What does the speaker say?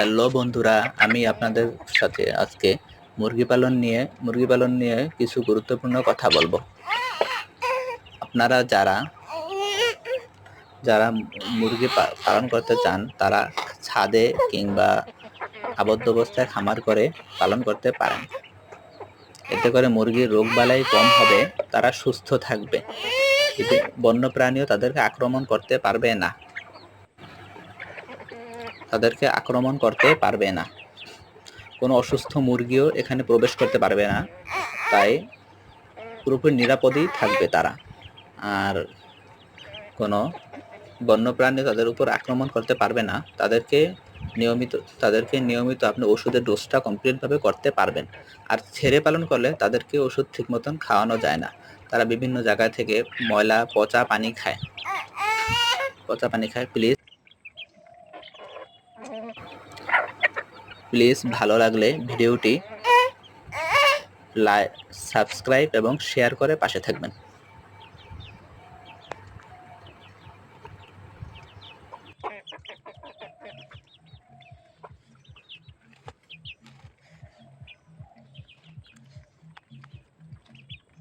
Hello বন্ধুরা, আমি আপনাদের সাথে আজকে মুরগি পালন নিয়ে কিছু গুরুত্বপূর্ণ কথা বলবো। আপনারা যারা যারা মুরগি পালন করতে চান তারা ছাদে কিংবা আবদ্ধ অবস্থায় খামার করে পালন করতে পারেন। এতে করে মুরগির রোগবালাই কম হবে, তারা সুস্থ থাকবে। এতে বন্যপ্রাণীও তাদেরকে আক্রমণ করতে পারবে না। কোনো অসুস্থ মুরগিও এখানে প্রবেশ করতে পারবে না, তাই পুরোপুরি নিরাপদেই থাকবে তারা। আর কোনো বন্যপ্রাণী তাদের উপর আক্রমণ করতে পারবে না। তাদেরকে নিয়মিত আপনি ওষুধের ডোজটা কমপ্লিটভাবে করতে পারবেন। আর ছেড়ে পালন করলে তাদেরকে ওষুধ ঠিক মতন খাওয়ানো যায় না। তারা বিভিন্ন জায়গা থেকে ময়লা পচা পানি খায়। প্লিজ ভালো লাগলে ভিডিওটি সাবস্ক্রাইব এবং শেয়ার করে পাশে থাকবেন।